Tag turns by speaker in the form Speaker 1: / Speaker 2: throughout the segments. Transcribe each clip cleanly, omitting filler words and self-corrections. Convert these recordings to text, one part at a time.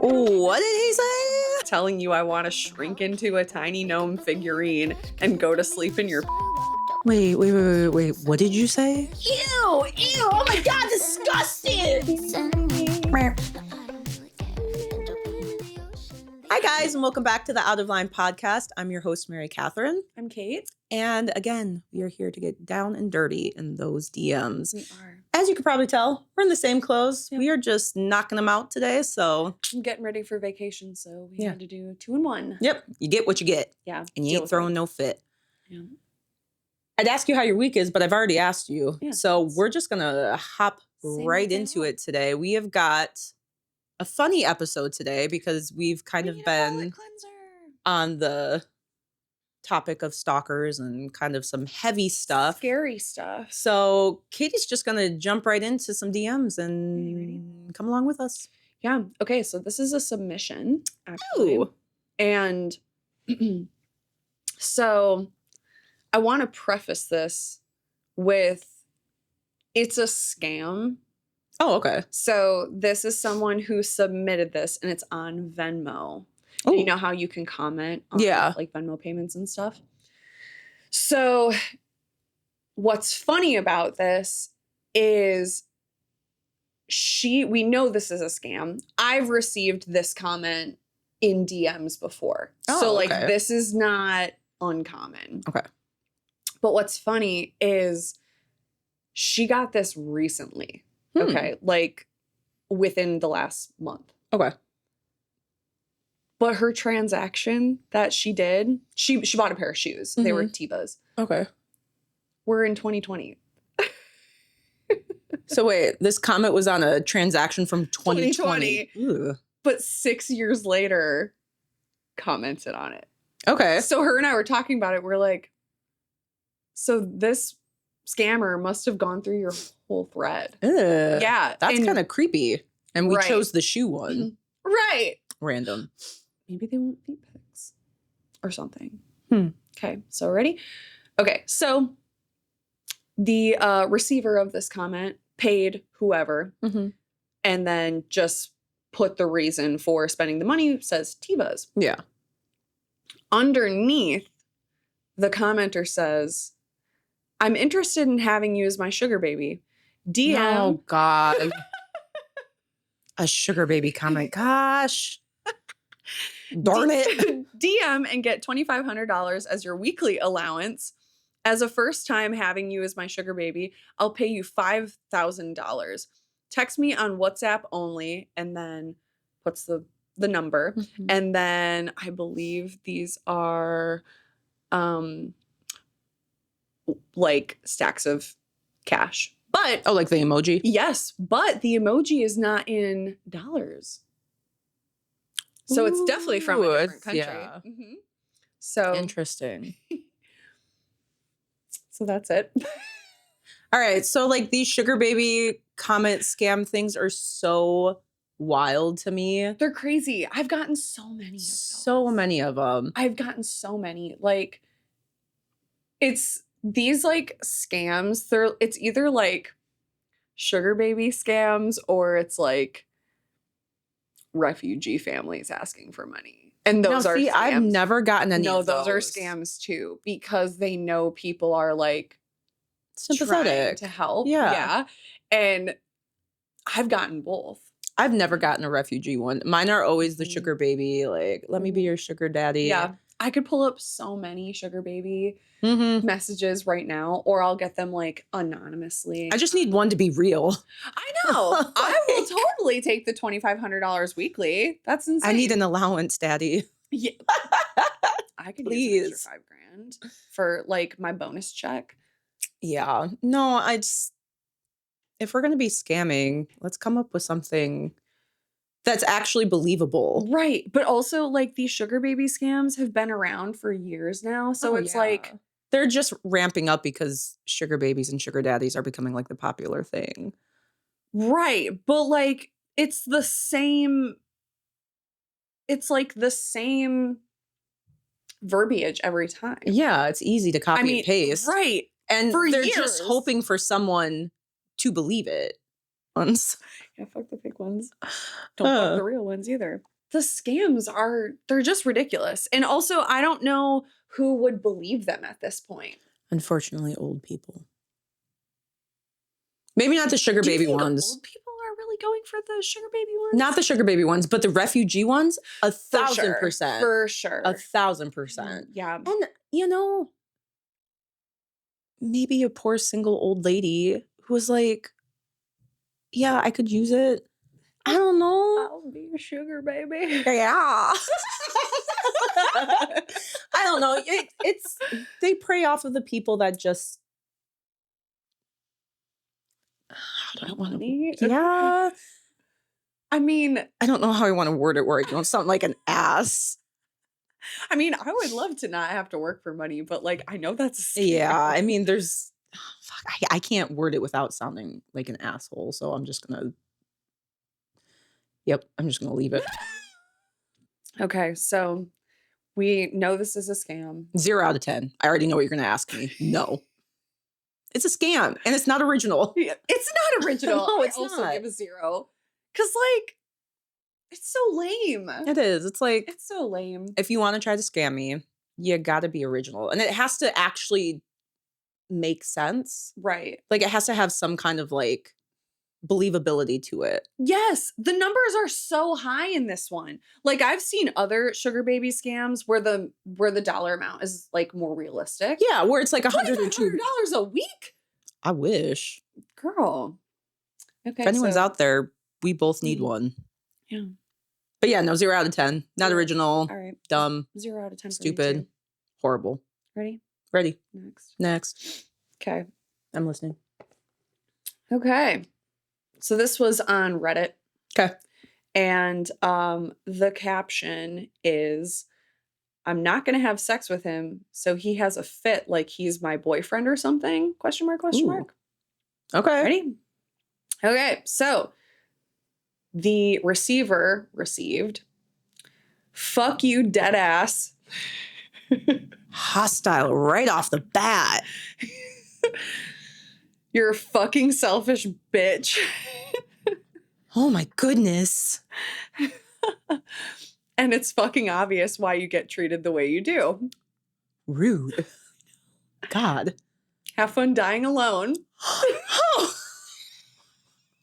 Speaker 1: What did he say?
Speaker 2: Telling you I want to shrink into a tiny gnome figurine and go to sleep in your...
Speaker 1: Wait. What did you say?
Speaker 3: Ew! Oh my god, disgusting!
Speaker 1: Hi, guys, and welcome back to the Out of Line podcast. I'm your host, Mary Catherine.
Speaker 2: I'm Kate.
Speaker 1: And again, we are here to get down and dirty in those DMs.
Speaker 2: We are.
Speaker 1: As you can probably tell, we're in the same clothes.
Speaker 2: Yep.
Speaker 1: We are just knocking them out today. So,
Speaker 2: I'm getting ready for vacation, so we
Speaker 1: Yeah.
Speaker 2: had to do 2 in 1.
Speaker 1: yep, you get what you get.
Speaker 2: Yeah.
Speaker 1: And you
Speaker 2: deal
Speaker 1: ain't
Speaker 2: with
Speaker 1: throwing
Speaker 2: it.
Speaker 1: no fit.
Speaker 2: Yeah.
Speaker 1: I'd ask you how your week is, but I've already asked you.
Speaker 2: Yeah.
Speaker 1: So we're just going to hop
Speaker 2: Same
Speaker 1: right
Speaker 2: thing
Speaker 1: into
Speaker 2: up.
Speaker 1: it today. We have got a funny episode today because we've kind
Speaker 2: We
Speaker 1: of
Speaker 2: need a
Speaker 1: been
Speaker 2: palate cleanser.
Speaker 1: on the topic of stalkers and kind of some heavy stuff.
Speaker 2: Scary stuff.
Speaker 1: So Katie's just going to jump right into some DMs and
Speaker 2: ready?
Speaker 1: come along with us.
Speaker 2: Yeah. Okay, so this is a submission, actually.
Speaker 1: Ooh.
Speaker 2: And so I want to preface this with it's a scam.
Speaker 1: Oh, okay.
Speaker 2: So this is someone who submitted this and it's on Venmo. And you know how you can comment on
Speaker 1: Yeah.
Speaker 2: like Venmo payments and stuff. So what's funny about this is we know this is a scam. I've received this comment in DMs before.
Speaker 1: Oh,
Speaker 2: so like
Speaker 1: okay.
Speaker 2: this is not uncommon.
Speaker 1: Okay.
Speaker 2: But what's funny is she got this recently. Okay. Like within the last month.
Speaker 1: Okay.
Speaker 2: But her transaction that she did, she bought a pair of shoes. They were Tevas.
Speaker 1: Okay.
Speaker 2: We're in 2020.
Speaker 1: So wait, this comment was on a transaction from 2020. Ooh.
Speaker 2: But 6 years later, commented on it.
Speaker 1: Okay.
Speaker 2: So her and I were talking about it. We're like, so this scammer must have gone through your whole thread.
Speaker 1: Ugh.
Speaker 2: Yeah.
Speaker 1: That's
Speaker 2: and-
Speaker 1: kind of creepy. And we
Speaker 2: Right.
Speaker 1: chose the shoe one.
Speaker 2: Right.
Speaker 1: Random.
Speaker 2: Maybe they want feet pics or something.
Speaker 1: Hmm.
Speaker 2: Okay, so ready? Okay, so the receiver of this comment paid whoever and then just put the reason for spending the money, says Tevas.
Speaker 1: Yeah.
Speaker 2: Underneath, the commenter says, I'm interested in having you as my sugar baby. DM.
Speaker 1: Oh, God. A sugar baby comment. Gosh. Darn it.
Speaker 2: DM and get $2,500 as your weekly allowance. As a first time having you as my sugar baby, I'll pay you $5,000. Text me on WhatsApp only, and then puts the number. And then I believe these are like stacks of cash. But
Speaker 1: Oh, like the emoji?
Speaker 2: yes, but the emoji is not in dollars. So it's definitely from a
Speaker 1: Ooh,
Speaker 2: different
Speaker 1: it's-
Speaker 2: country.
Speaker 1: yeah.
Speaker 2: So
Speaker 1: Interesting.
Speaker 2: so that's it.
Speaker 1: All right. So, like, these sugar baby comment scam things are so wild to me.
Speaker 2: They're crazy. I've gotten so many of those.
Speaker 1: So many of them.
Speaker 2: I've gotten so many. Like, it's these like scams. It's either like sugar baby scams or it's like refugee families asking for money. And those
Speaker 1: Now,
Speaker 2: are
Speaker 1: see,
Speaker 2: scams.
Speaker 1: I've never gotten any
Speaker 2: No,
Speaker 1: of
Speaker 2: those are scams too because they know people are like trying
Speaker 1: Sympathetic.
Speaker 2: to help.
Speaker 1: Yeah.
Speaker 2: And I've gotten both.
Speaker 1: I've never gotten a refugee one. Mine are always the
Speaker 2: Mhm.
Speaker 1: sugar baby, like, let me be your sugar daddy.
Speaker 2: Yeah. I could pull up so many sugar baby
Speaker 1: Mm-hmm.
Speaker 2: messages right now, or I'll get them like anonymously.
Speaker 1: I just need one to be real.
Speaker 2: I know. I will
Speaker 1: Like-
Speaker 2: totally take the $2,500 weekly. That's insane.
Speaker 1: I need an allowance, daddy.
Speaker 2: Yeah. I could use an
Speaker 1: Please.
Speaker 2: extra $5,000 for like my bonus check.
Speaker 1: Yeah. No, if we're going to be scamming, let's come up with something that's actually believable.
Speaker 2: Right. But also like these sugar baby scams have been around for years now. So
Speaker 1: Oh,
Speaker 2: it's
Speaker 1: yeah.
Speaker 2: like,
Speaker 1: they're just ramping up because sugar babies and sugar daddies are becoming like the popular thing.
Speaker 2: right. But like it's the same. It's like the same verbiage every time.
Speaker 1: Yeah, it's easy to copy and paste.
Speaker 2: Right.
Speaker 1: And
Speaker 2: For
Speaker 1: they're
Speaker 2: years.
Speaker 1: just hoping for someone to believe it. ones.
Speaker 2: Yeah, fuck the fake ones. Don't fuck the real ones either. The scams they're just ridiculous. And also, I don't know who would believe them at this point.
Speaker 1: Unfortunately, old people. Maybe not the sugar
Speaker 2: Do you
Speaker 1: baby
Speaker 2: think
Speaker 1: ones.
Speaker 2: old people are really going for the sugar baby ones?
Speaker 1: Not the sugar baby ones, but the refugee ones,
Speaker 2: For
Speaker 1: 1,000%.
Speaker 2: For sure.
Speaker 1: 1,000%.
Speaker 2: Yeah.
Speaker 1: And, you know, maybe a poor single old lady who was like, yeah, I could use it. I don't know.
Speaker 2: I'll be a sugar baby.
Speaker 1: Yeah. I don't know. They prey off of the people that just. How do I want to? Yeah.
Speaker 2: I mean,
Speaker 1: I don't know how I want to word it where I don't sound like an ass.
Speaker 2: I mean, I would love to not have to work for money, but like, I know that's a scam.
Speaker 1: Yeah. I mean, there's. Fuck, I can't word it without sounding like an asshole. So I'm just going to. Yep. I'm just going to leave it.
Speaker 2: Okay. So we know this is a scam.
Speaker 1: 0 out of 10. I already know what you're going to ask me. No. It's a scam and it's not original.
Speaker 2: It's not original.
Speaker 1: No, it's
Speaker 2: I also
Speaker 1: not.
Speaker 2: give a 0. Because, like, it's so lame.
Speaker 1: It is. It's like,
Speaker 2: It's so lame.
Speaker 1: if you want to try to scam me, you got to be original. And it has to actually make sense.
Speaker 2: Right.
Speaker 1: Like, it has to have some kind of, like, believability to it.
Speaker 2: Yes. The numbers are so high in this one. Like, I've seen other sugar baby scams where the dollar amount is, like, more realistic.
Speaker 1: Yeah, where it's like $100 or $200
Speaker 2: $2,500 a week?
Speaker 1: I wish.
Speaker 2: Girl. Okay.
Speaker 1: If anyone's out there, we both need one.
Speaker 2: Yeah.
Speaker 1: But yeah, no, 0 out of 10. Not original.
Speaker 2: All right.
Speaker 1: Dumb.
Speaker 2: 0 out of 10.
Speaker 1: Stupid. Horrible.
Speaker 2: Ready?
Speaker 1: Ready.
Speaker 2: Next.
Speaker 1: Next.
Speaker 2: Okay.
Speaker 1: I'm listening.
Speaker 2: Okay. So this was on Reddit.
Speaker 1: Okay.
Speaker 2: And the caption is, I'm not going to have sex with him, so he has a fit like he's my boyfriend or something? Question mark, question
Speaker 1: Ooh.
Speaker 2: mark.
Speaker 1: Okay.
Speaker 2: Ready? Okay. So the receiver received, fuck you, dead ass.
Speaker 1: Hostile right off the bat.
Speaker 2: You're a fucking selfish bitch.
Speaker 1: Oh my goodness.
Speaker 2: And it's fucking obvious why you get treated the way you do.
Speaker 1: Rude. God.
Speaker 2: Have fun dying alone.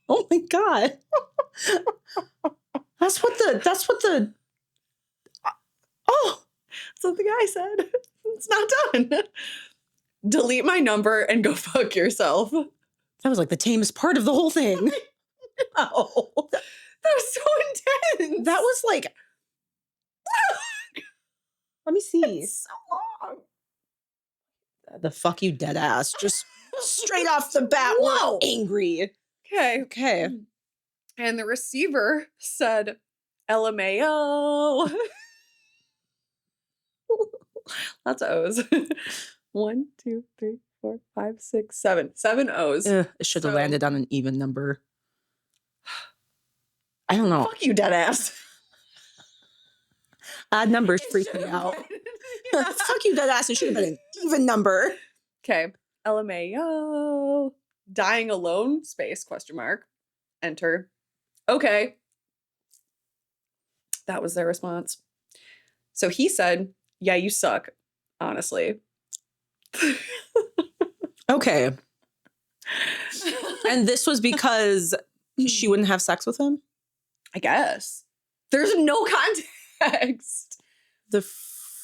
Speaker 1: Oh my God. That's what the oh,
Speaker 2: That's what the guy said. It's not done. Delete my number and go fuck yourself.
Speaker 1: that was like the tamest part of the whole thing. Oh.
Speaker 2: That was so intense.
Speaker 1: That was like let me see.
Speaker 2: It's so long.
Speaker 1: The fuck you dead ass. Just straight off the bat.
Speaker 2: Whoa.
Speaker 1: We're angry.
Speaker 2: Okay.
Speaker 1: Okay.
Speaker 2: And the receiver said, LMAO. Lots of O's. 1, 2, 3, 4, 5, 6, 7. 7 O's.
Speaker 1: It should have
Speaker 2: So-
Speaker 1: landed on an even number. I don't know.
Speaker 2: Fuck you, dead ass.
Speaker 1: Odd numbers freak me out. Fuck you, dead ass. It should have been an even number.
Speaker 2: Okay. LMAO. Dying alone? Space, question mark. Enter. Okay. That was their response. So he said, yeah, you suck, honestly.
Speaker 1: Okay. And this was because she wouldn't have sex with him?
Speaker 2: I guess. There's no context.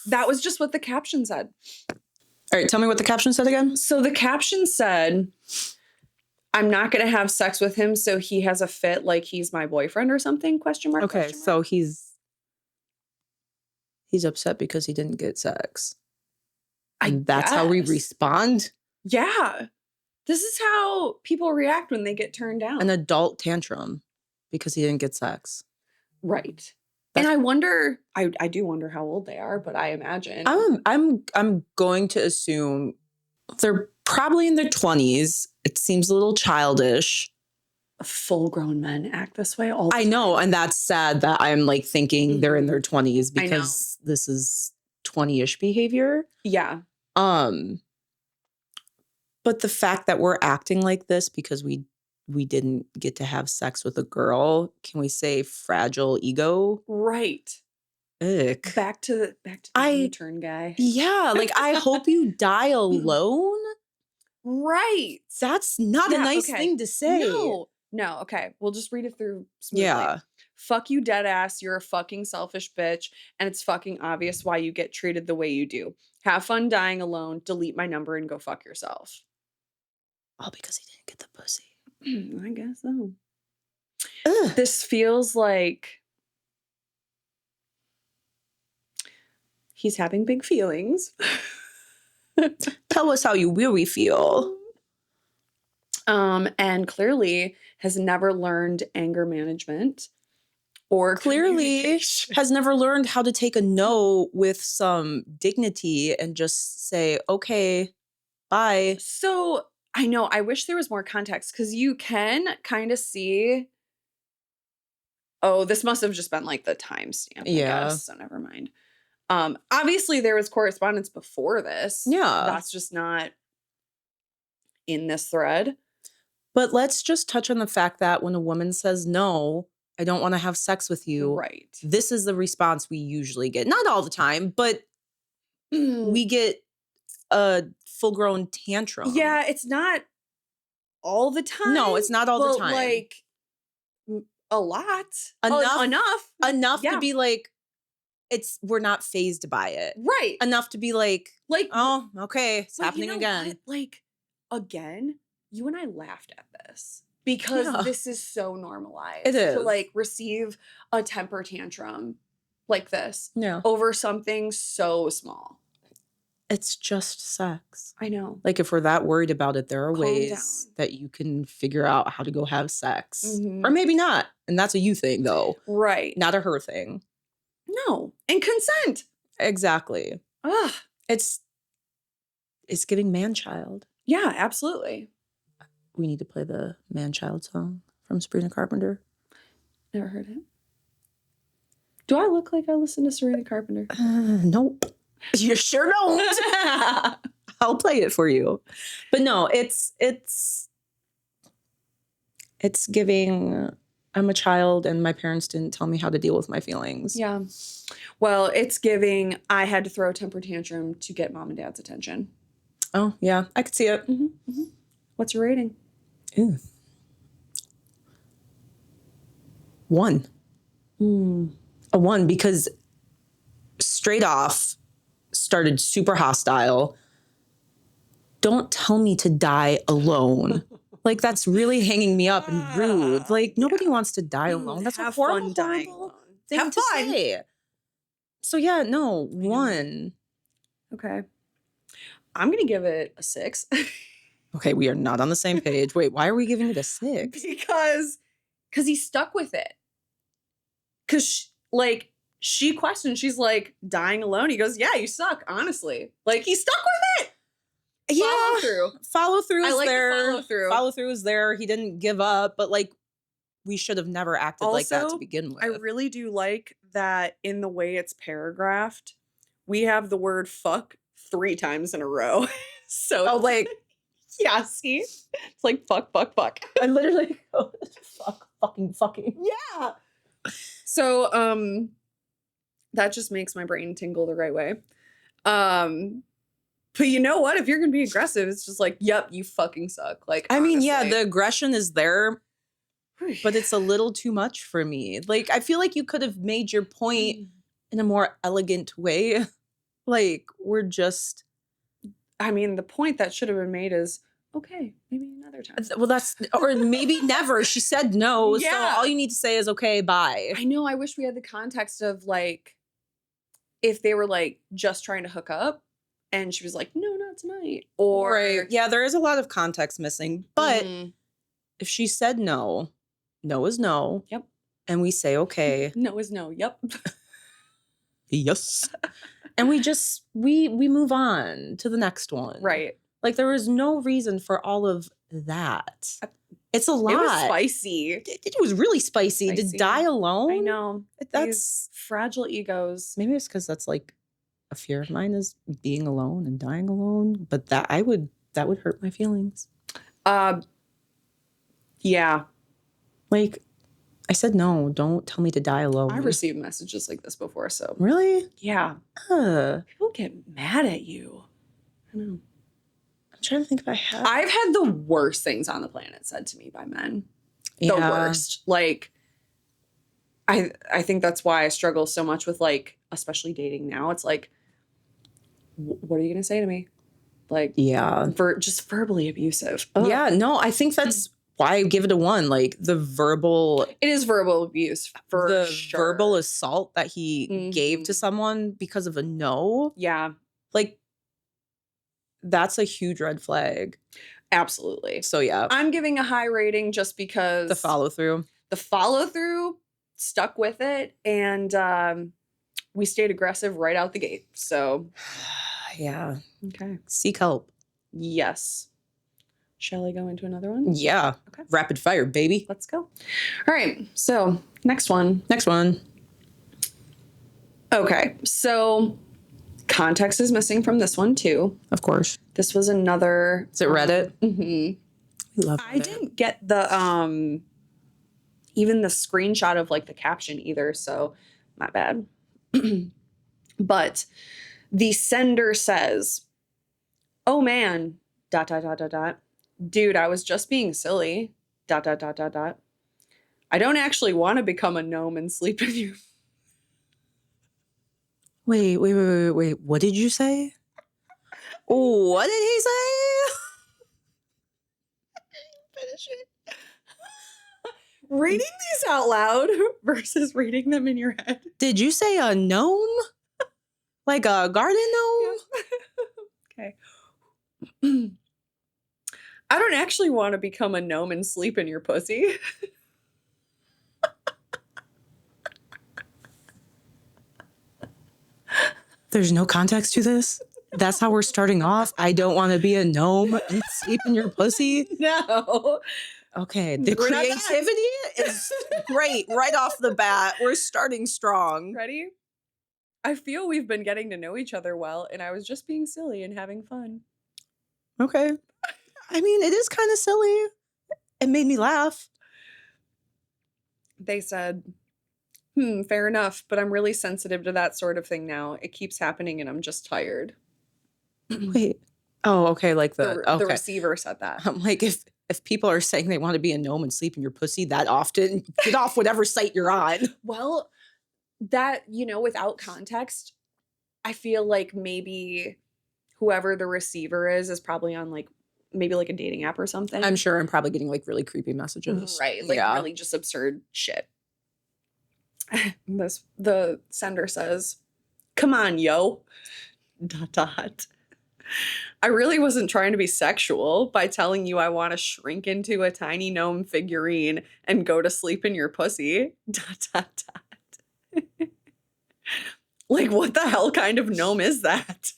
Speaker 2: That was just what the caption said.
Speaker 1: All right, tell me what the caption said again.
Speaker 2: So the caption said, I'm not going to have sex with him, so he has a fit like he's my boyfriend or something, question mark.
Speaker 1: Okay,
Speaker 2: question mark.
Speaker 1: so he's upset because he didn't get sex. And that's how we
Speaker 2: guess.
Speaker 1: respond?
Speaker 2: Yeah. This is how people react when they get turned down.
Speaker 1: An adult tantrum because he didn't get sex.
Speaker 2: Right. And I wonder, I do wonder how old they are, but I imagine.
Speaker 1: I'm going to assume they're probably in their 20s. It seems a little childish.
Speaker 2: Full-grown men act this way all the
Speaker 1: I
Speaker 2: time.
Speaker 1: know, and that's sad that I'm like thinking they're in their 20s
Speaker 2: I know.
Speaker 1: because this is 20-ish behavior.
Speaker 2: Yeah.
Speaker 1: But the fact that we're acting like this because we we didn't get to have sex with a girl. Can we say fragile ego?
Speaker 2: Right.
Speaker 1: Ick.
Speaker 2: Back to the U-turn guy.
Speaker 1: Yeah, like I hope you die alone.
Speaker 2: Right.
Speaker 1: That's not a
Speaker 2: Yeah,
Speaker 1: nice
Speaker 2: okay.
Speaker 1: thing to say.
Speaker 2: No, okay. We'll just read it through smoothly.
Speaker 1: Yeah.
Speaker 2: Fuck you, dead ass. You're a fucking selfish bitch, and it's fucking obvious why you get treated the way you do. Have fun dying alone. Delete my number and go fuck yourself.
Speaker 1: All because he didn't get the pussy.
Speaker 2: I guess so.
Speaker 1: Ugh.
Speaker 2: This feels like he's having big feelings.
Speaker 1: Tell us how you really feel.
Speaker 2: And clearly has never learned anger management or
Speaker 1: Clearly
Speaker 2: communication.
Speaker 1: has never learned how to take a no with some dignity and just say, okay, bye.
Speaker 2: So I know, I wish there was more context because you can kind of see. Oh, this must have just been like the timestamp, I
Speaker 1: Yeah.
Speaker 2: guess. So never mind. Obviously there was correspondence before this.
Speaker 1: Yeah.
Speaker 2: That's just not in this thread.
Speaker 1: But let's just touch on the fact that when a woman says, no, I don't want to have sex with you,
Speaker 2: Right.
Speaker 1: this is the response we usually get. Not all the time, but we get a full-grown tantrum.
Speaker 2: Yeah, it's not all the time.
Speaker 1: No, it's not all the
Speaker 2: but,
Speaker 1: time.
Speaker 2: like a lot.
Speaker 1: Enough
Speaker 2: Yeah.
Speaker 1: to be like, we're not phased by it.
Speaker 2: Right.
Speaker 1: Enough to be like, oh, okay, it's
Speaker 2: but
Speaker 1: happening
Speaker 2: you know
Speaker 1: again.
Speaker 2: what? Like, again, you and I laughed at this because
Speaker 1: Yeah.
Speaker 2: this is so normalized.
Speaker 1: It is.
Speaker 2: To like receive a temper tantrum like this
Speaker 1: Yeah.
Speaker 2: over something so small.
Speaker 1: It's just sex.
Speaker 2: I know.
Speaker 1: Like, if we're that worried about it, there are
Speaker 2: Calm
Speaker 1: ways
Speaker 2: down.
Speaker 1: that you can figure out how to go have sex.
Speaker 2: Mhm.
Speaker 1: Or maybe not. And that's a you thing, though.
Speaker 2: Right.
Speaker 1: Not a her thing.
Speaker 2: No. And consent.
Speaker 1: Exactly.
Speaker 2: Ugh.
Speaker 1: It's giving man-child.
Speaker 2: Yeah, absolutely.
Speaker 1: We need to play the man-child song from Sabrina Carpenter.
Speaker 2: Never heard it. Do I look like I listen to Sabrina Carpenter?
Speaker 1: Nope. You sure don't. I'll play it for you. But no, it's giving, I'm a child and my parents didn't tell me how to deal with my feelings.
Speaker 2: Yeah. Well, it's giving, I had to throw a temper tantrum to get mom and dad's attention.
Speaker 1: Oh, yeah. I could see it.
Speaker 2: Mm-hmm, mm-hmm. What's your rating?
Speaker 1: Ew. 1. A 1 because straight off started super hostile. Don't tell me to die alone. Like, that's really hanging me up and rude. Like, nobody wants to die alone. That's a horrible, horrible thing to say. So yeah, no, 1.
Speaker 2: Okay. I'm going to give it a 6.
Speaker 1: Okay, we are not on the same page. Wait, why are we giving it a 6?
Speaker 2: Because he stuck with it. Because, she questioned. She's like, dying alone? He goes, yeah, you suck, honestly. Like, he stuck with it.
Speaker 1: Yeah. Follow through is there.
Speaker 2: Follow through
Speaker 1: is there. He didn't give up, but like, we should have never acted like that to begin with.
Speaker 2: I really do like that in the way it's paragraphed, we have the word fuck 3 times in a row. So
Speaker 1: like,
Speaker 2: yeah, see? It's like fuck, fuck, fuck.
Speaker 1: I literally go, fuck, fucking.
Speaker 2: Yeah. So that just makes my brain tingle the right way. But you know what? If you're gonna be aggressive, it's just like, yep, you fucking suck. Like,
Speaker 1: I mean, yeah,
Speaker 2: honestly.
Speaker 1: the aggression is there, but it's a little too much for me. Like, I feel like you could have made your point in a more elegant way. Like, we're just,
Speaker 2: I mean, the point that should have been made is, okay, maybe another time.
Speaker 1: well, that's, or maybe never. She said no.
Speaker 2: Yeah.
Speaker 1: So all you need to say is, okay, bye.
Speaker 2: I know. I wish we had the context of like, if they were like just trying to hook up and she was like, no, not tonight. Or,
Speaker 1: right. Yeah, there is a lot of context missing. But if she said no, no is no.
Speaker 2: Yep.
Speaker 1: And we say, okay.
Speaker 2: No is no. Yep.
Speaker 1: Yes. And we just, we move on to the next one.
Speaker 2: Right.
Speaker 1: Like, there was no reason for all of that. It's a lot.
Speaker 2: It was spicy.
Speaker 1: It was really spicy. To die alone.
Speaker 2: I know.
Speaker 1: That's
Speaker 2: these fragile egos.
Speaker 1: Maybe it's because that's like a fear of mine is being alone and dying alone. But that would hurt my feelings.
Speaker 2: Yeah.
Speaker 1: Like, I said no. Don't tell me to die alone.
Speaker 2: I've received messages like this before, so.
Speaker 1: Really?
Speaker 2: Yeah. People get mad at you. I know.
Speaker 1: I'm trying to think if I have.
Speaker 2: I've had the worst things on the planet said to me by men. The
Speaker 1: Yeah.
Speaker 2: worst. Like, I think that's why I struggle so much with, like, especially dating now. It's like, what are you going to say to me? Like,
Speaker 1: Yeah.
Speaker 2: just verbally abusive. Ugh.
Speaker 1: Yeah, no, I think that's why I give it a 1. Like the verbal,
Speaker 2: It is verbal abuse for
Speaker 1: the
Speaker 2: sure.
Speaker 1: verbal assault that he gave to
Speaker 2: Mhm.
Speaker 1: someone because of a no.
Speaker 2: Yeah,
Speaker 1: Like, that's a huge red flag.
Speaker 2: absolutely.
Speaker 1: So yeah,
Speaker 2: I'm giving a high rating just because
Speaker 1: the follow through.
Speaker 2: The follow through, stuck with it, and we stayed aggressive right out the gate. So,
Speaker 1: Yeah.
Speaker 2: okay.
Speaker 1: Seek help.
Speaker 2: Yes. Shall I go into another one?
Speaker 1: Yeah.
Speaker 2: Okay.
Speaker 1: Rapid fire, baby.
Speaker 2: Let's go. All right. So, next one.
Speaker 1: Next one.
Speaker 2: Okay. So, context is missing from this one too.
Speaker 1: Of course.
Speaker 2: This was another.
Speaker 1: Is it Reddit?
Speaker 2: Mm-hmm.
Speaker 1: We love
Speaker 2: I
Speaker 1: Reddit.
Speaker 2: didn't get the even the screenshot of like the caption either, so not bad. But the sender says, "Oh man, dot dot dot dot dot. Dude, I was just being silly. Dot dot dot dot dot. I don't actually want to become a gnome and sleep with you."
Speaker 1: Wait. What did you say? What did he say?
Speaker 2: Finish it. Reading these out loud versus reading them in your head.
Speaker 1: Did you say a gnome? Like a garden gnome?
Speaker 2: Okay. I don't actually want to become a gnome and sleep in your pussy.
Speaker 1: There's no context to this. That's how we're starting off. I don't want to be a gnome and sleep in your pussy.
Speaker 2: No.
Speaker 1: Okay, the
Speaker 2: We're not done.
Speaker 1: creativity is great right off the bat. We're starting strong.
Speaker 2: Ready? I feel we've been getting to know each other well, and I was just being silly and having fun.
Speaker 1: Okay. I mean, it is kind of silly. It made me laugh.
Speaker 2: They said, fair enough, but I'm really sensitive to that sort of thing now. It keeps happening and I'm just tired.
Speaker 1: Wait. Oh, okay. Like
Speaker 2: The
Speaker 1: okay.
Speaker 2: receiver said that.
Speaker 1: I'm like, if people are saying they want to be a gnome and sleep in your pussy that often, get off whatever site you're on.
Speaker 2: Well, that, without context, I feel like maybe whoever the receiver is probably on like maybe like a dating app or something.
Speaker 1: I'm sure I'm probably getting like really creepy messages.
Speaker 2: Right. Like really just absurd shit. The sender says, "Come on, yo. ... I really wasn't trying to be sexual by telling you I want to shrink into a tiny gnome figurine and go to sleep in your pussy. ... Like, what the hell kind of gnome is that?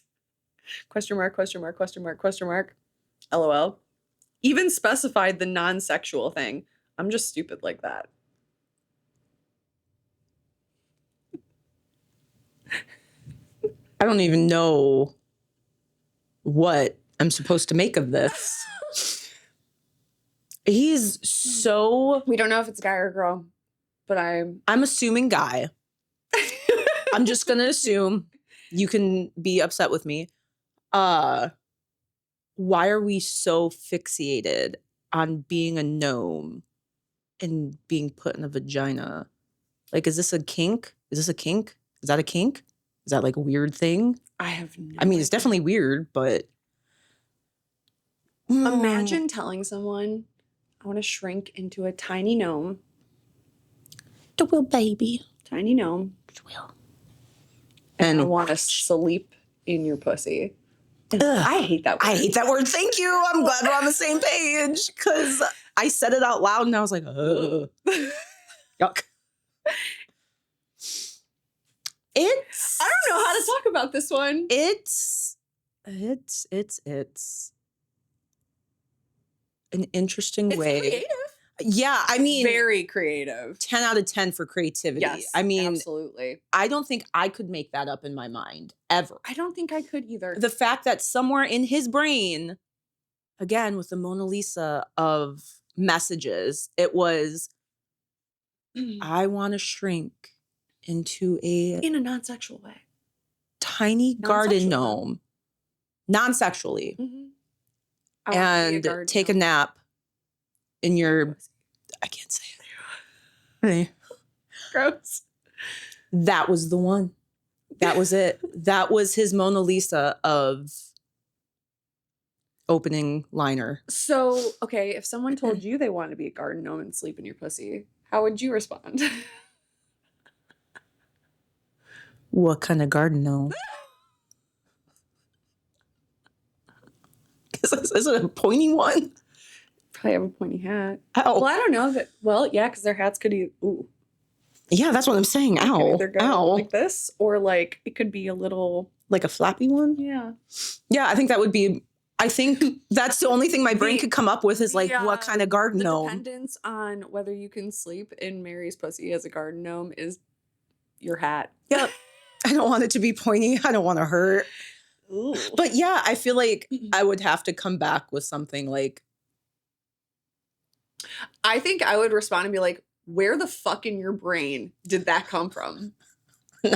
Speaker 2: Question mark, question mark, question mark, question mark. LOL. Even specified the non-sexual thing. I'm just stupid like that."
Speaker 1: I don't even know what I'm supposed to make of this. He's so...
Speaker 2: We don't know if it's a guy or a girl, but I'm
Speaker 1: assuming guy. I'm just going to assume. You can be upset with me. Why are we so fixated on being a gnome and being put in a vagina? Like, is this a kink? Is this a kink? Is that a kink? Is that like a weird thing?
Speaker 2: I have no
Speaker 1: I mean, it's
Speaker 2: idea.
Speaker 1: definitely weird, but...
Speaker 2: Imagine telling someone, I want to shrink into a tiny gnome.
Speaker 1: The will baby.
Speaker 2: Tiny gnome. And I want to sleep in your pussy. I hate that word.
Speaker 1: I hate that word. Thank you. I'm glad we're on the same page because I said it out loud and I was like, ugh. Yuck. It's...
Speaker 2: I don't know how to talk about this one.
Speaker 1: It's an interesting
Speaker 2: It's
Speaker 1: way.
Speaker 2: creative.
Speaker 1: Yeah, I mean,
Speaker 2: Very creative.
Speaker 1: 10 out of 10 for creativity.
Speaker 2: Yes,
Speaker 1: I mean,
Speaker 2: absolutely.
Speaker 1: I don't think I could make that up in my mind ever.
Speaker 2: I don't think I could either.
Speaker 1: The fact that somewhere in his brain, again, with the Mona Lisa of messages, it was, I want to shrink into a
Speaker 2: In a non-sexual way.
Speaker 1: tiny garden
Speaker 2: Non-sexual.
Speaker 1: gnome, non-sexually,
Speaker 2: Mm-hmm. I want to be a
Speaker 1: and
Speaker 2: garden
Speaker 1: take a
Speaker 2: gnome.
Speaker 1: nap in your, I can't say it. Hey.
Speaker 2: Gross.
Speaker 1: That was the one. That was it. That was his Mona Lisa of opening liner.
Speaker 2: So, okay, if someone told you they wanted to be a garden gnome and sleep in your pussy, how would you respond?
Speaker 1: What kind of garden gnome? Is it a pointy one?
Speaker 2: Probably have a pointy hat.
Speaker 1: Ow.
Speaker 2: Well, I don't know. Well, yeah, because their hats could ooh.
Speaker 1: Yeah, that's what I'm saying.
Speaker 2: It could
Speaker 1: Ow.
Speaker 2: either go
Speaker 1: Ow.
Speaker 2: like this, or like it could be a little,
Speaker 1: like a flappy one?
Speaker 2: yeah.
Speaker 1: Yeah, I think that would be, I think that's the only thing my brain could come up with is like, what kind of garden
Speaker 2: The
Speaker 1: gnome?
Speaker 2: dependence on whether you can sleep in Mary's pussy as a garden gnome is your hat.
Speaker 1: Yep. I don't want it to be pointy. I don't want to hurt.
Speaker 2: Ooh.
Speaker 1: But yeah, I feel like I would have to come back with something like,
Speaker 2: I think I would respond and be like, where the fuck in your brain did that come from?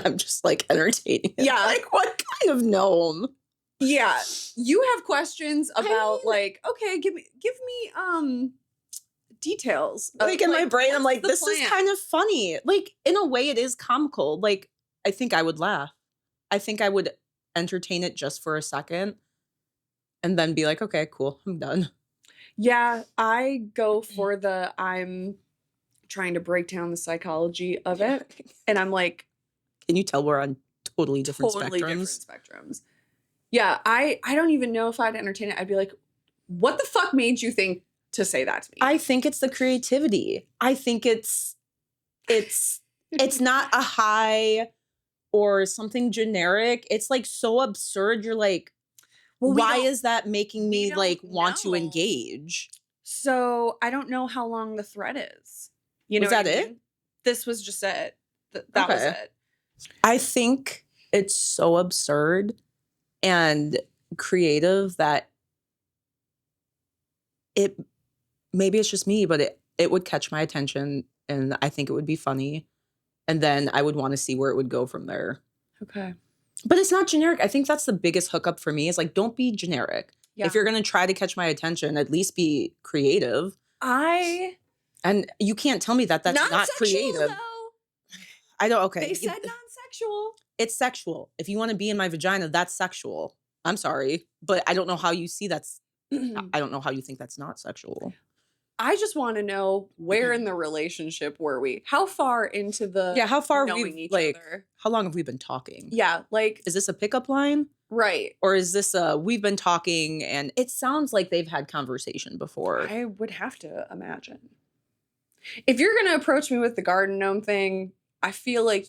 Speaker 1: I'm just like entertaining it.
Speaker 2: Yeah.
Speaker 1: Like, what kind of gnome?
Speaker 2: Yeah. You have questions about
Speaker 1: mean-
Speaker 2: like, okay, give me details. of,
Speaker 1: Like in my brain, I'm
Speaker 2: what's
Speaker 1: like,
Speaker 2: the
Speaker 1: this is
Speaker 2: plan?
Speaker 1: kind of funny. Like, in a way, it is comical. Like, I think I would laugh. I think I would entertain it just for a second and then be like, okay, cool, I'm done.
Speaker 2: Yeah, I go for I'm trying to break down the psychology of it. And I'm like,
Speaker 1: Can you tell we're on totally different
Speaker 2: totally
Speaker 1: spectrums?
Speaker 2: different spectrums. Yeah, I don't even know if I'd entertain it. I'd be like, what the fuck made you think to say that to me?
Speaker 1: I think it's the creativity. I think it's not a high or something generic. It's like so absurd. You're like,
Speaker 2: Well, we
Speaker 1: why
Speaker 2: don't-
Speaker 1: is that making me
Speaker 2: don't
Speaker 1: like want to
Speaker 2: know.
Speaker 1: engage?
Speaker 2: So I don't know how long the thread is. You know
Speaker 1: Was
Speaker 2: what
Speaker 1: that
Speaker 2: I
Speaker 1: it?
Speaker 2: mean? This was just it. That was
Speaker 1: Okay.
Speaker 2: it.
Speaker 1: I think it's so absurd and creative that maybe it's just me, but it would catch my attention and I think it would be funny. And then I would want to see where it would go from there.
Speaker 2: Okay.
Speaker 1: But it's not generic. I think that's the biggest hookup for me is like, don't be generic.
Speaker 2: Yeah.
Speaker 1: If you're going to try to catch my attention, at least be creative. And you can't tell me that that's not
Speaker 2: non-sexual,
Speaker 1: creative.
Speaker 2: though.
Speaker 1: I don't, okay.
Speaker 2: They said non-sexual.
Speaker 1: It's sexual. If you want to be in my vagina, that's sexual. I'm sorry. But I don't know how you see that's, I don't know how you think that's not sexual.
Speaker 2: I just want to know where in the relationship were we? How far into the
Speaker 1: How far
Speaker 2: knowing
Speaker 1: we've
Speaker 2: each
Speaker 1: like,
Speaker 2: other?
Speaker 1: how long have we been talking?
Speaker 2: Yeah, like
Speaker 1: Is this a pickup line?
Speaker 2: right.
Speaker 1: Or is this we've been talking and it sounds like they've had conversation before.
Speaker 2: I would have to imagine. If you're going to approach me with the garden gnome thing, I feel like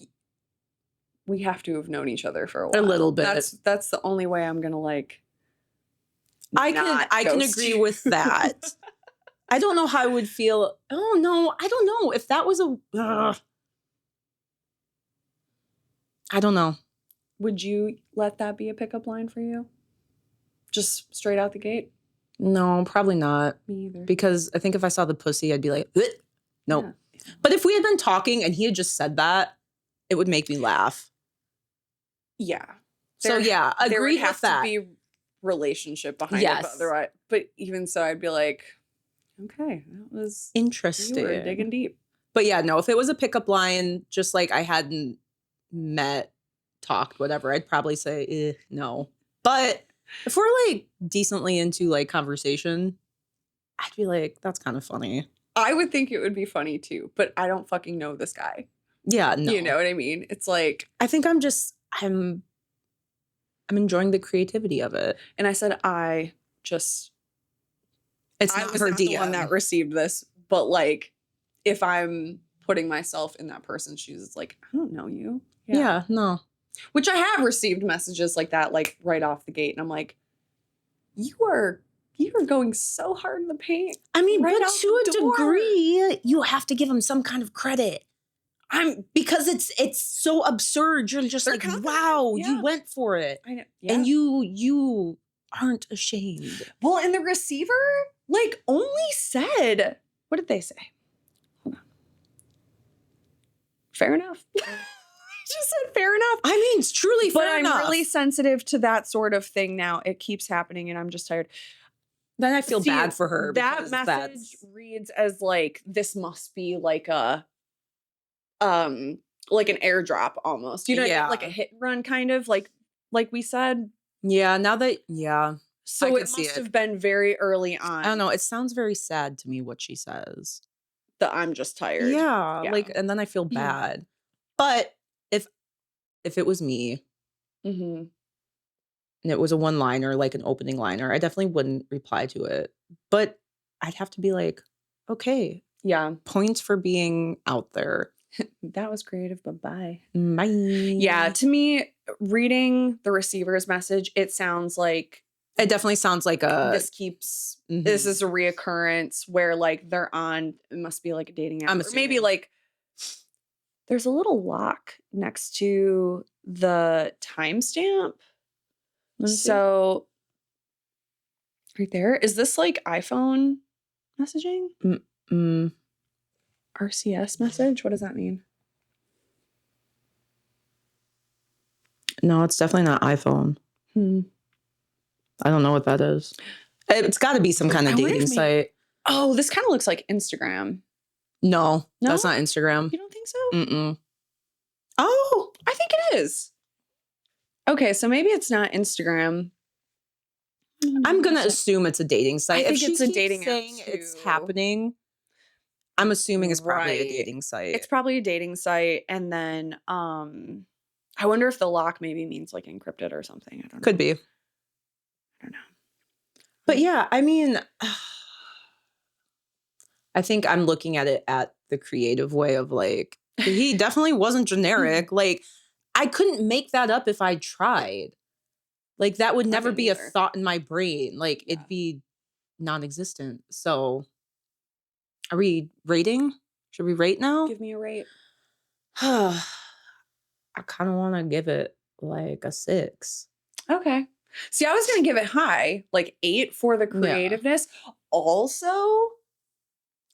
Speaker 2: we have to have known each other for a while.
Speaker 1: A little bit.
Speaker 2: That's the only way I'm going to like
Speaker 1: I
Speaker 2: not
Speaker 1: can
Speaker 2: ghost
Speaker 1: agree
Speaker 2: you.
Speaker 1: with that. I don't know how I would feel. Oh no, I don't know if that was I don't know.
Speaker 2: Would you let that be a pickup line for you? Just straight out the gate?
Speaker 1: No, probably not.
Speaker 2: Me either.
Speaker 1: Because I think if I saw the pussy, I'd be like, "Ugh." Nope.
Speaker 2: Yeah.
Speaker 1: But if we had been talking and he had just said that, it would make me laugh.
Speaker 2: Yeah.
Speaker 1: So
Speaker 2: There-
Speaker 1: yeah,
Speaker 2: there would
Speaker 1: agree
Speaker 2: have
Speaker 1: with that.
Speaker 2: to be relationship behind
Speaker 1: Yes.
Speaker 2: it otherwise. But even so, I'd be like, okay, that was
Speaker 1: Interesting.
Speaker 2: you were digging deep.
Speaker 1: But yeah, no, if it was a pickup line, just like I hadn't met, talked, whatever, I'd probably say no. But if we're like decently into like conversation, I'd be like, that's kind of funny.
Speaker 2: I would think it would be funny too, but I don't fucking know this guy.
Speaker 1: Yeah, no.
Speaker 2: You know what I mean? It's like,
Speaker 1: I think I'm enjoying the creativity of it.
Speaker 2: and I said,
Speaker 1: It's
Speaker 2: I
Speaker 1: not
Speaker 2: was
Speaker 1: her
Speaker 2: not the
Speaker 1: DM.
Speaker 2: one that received this, but like, if I'm putting myself in that person's shoes, it's like, I don't know you.
Speaker 1: Yeah, no.
Speaker 2: Which I have received messages like that, like right off the gate. And I'm like, you are going so hard in the paint.
Speaker 1: I mean,
Speaker 2: Right
Speaker 1: but
Speaker 2: out
Speaker 1: to
Speaker 2: the
Speaker 1: a
Speaker 2: door.
Speaker 1: degree, you have to give them some kind of credit. Because it's so absurd. You're just
Speaker 2: They're
Speaker 1: like,
Speaker 2: confident,
Speaker 1: wow,
Speaker 2: yeah.
Speaker 1: you went for it.
Speaker 2: I know.
Speaker 1: And you aren't ashamed.
Speaker 2: Well, and the receiver, Like, only said, what did they say? Hold on. Fair enough. Just said fair enough.
Speaker 1: I mean, it's truly
Speaker 2: But
Speaker 1: fair
Speaker 2: I'm
Speaker 1: enough.
Speaker 2: really sensitive to that sort of thing now. It keeps happening and I'm just tired.
Speaker 1: Then I feel
Speaker 2: See,
Speaker 1: bad for her.
Speaker 2: That
Speaker 1: because
Speaker 2: message
Speaker 1: that's
Speaker 2: reads as like, this must be like a like an airdrop almost. You know what I mean?
Speaker 1: Yeah.
Speaker 2: Like a hit and run kind of like we said.
Speaker 1: yeah. Now that I
Speaker 2: So
Speaker 1: can
Speaker 2: it
Speaker 1: see
Speaker 2: must
Speaker 1: it.
Speaker 2: have been very early on.
Speaker 1: I don't know. It sounds very sad to me what she says.
Speaker 2: That I'm just tired.
Speaker 1: Yeah, like, and then I feel bad. But if it was me
Speaker 2: Mm-hmm.
Speaker 1: and it was a one-liner, like an opening liner, I definitely wouldn't reply to it. But I'd have to be like, okay,
Speaker 2: Yeah.
Speaker 1: points for being out there.
Speaker 2: That was creative, but bye.
Speaker 1: Bye.
Speaker 2: Yeah, to me, reading the receiver's message, it sounds like
Speaker 1: It definitely sounds like
Speaker 2: this is a reoccurrence where like they're on, it must be like a dating app.
Speaker 1: I'm
Speaker 2: Or maybe
Speaker 1: assuming.
Speaker 2: like there's a little lock next to the timestamp. So right there, is this like iPhone messaging? RCS message? What does that mean?
Speaker 1: No, it's definitely not iPhone. I don't know what that is. It's got to be some kind of dating site.
Speaker 2: Oh, this kind of looks like Instagram.
Speaker 1: No,
Speaker 2: No?
Speaker 1: that's not Instagram.
Speaker 2: You don't think so?
Speaker 1: Mm-mm.
Speaker 2: Oh, I think it is. Okay, so maybe it's not Instagram.
Speaker 1: I'm gonna assume it's a dating site.
Speaker 2: I
Speaker 1: If
Speaker 2: think
Speaker 1: she
Speaker 2: it's a
Speaker 1: keeps
Speaker 2: dating app
Speaker 1: saying it's
Speaker 2: too.
Speaker 1: happening, I'm assuming it's probably a
Speaker 2: Right.
Speaker 1: dating site.
Speaker 2: It's probably a dating site, and then I wonder if the lock maybe means like encrypted or something. I don't know.
Speaker 1: Could be.
Speaker 2: I don't know.
Speaker 1: But yeah, I mean, I think I'm looking at it at the creative way of like, he definitely wasn't generic. Like, I couldn't make that up if I tried. Like, that would never be a
Speaker 2: neither.
Speaker 1: thought in my brain. Like,
Speaker 2: Yeah.
Speaker 1: it'd be non-existent. So, are we rating? Should we rate now?
Speaker 2: Give me a rate.
Speaker 1: I kind of want to give it like a 6.
Speaker 2: Okay. See, I was going to give it high, like 8 for the creativeness. Also,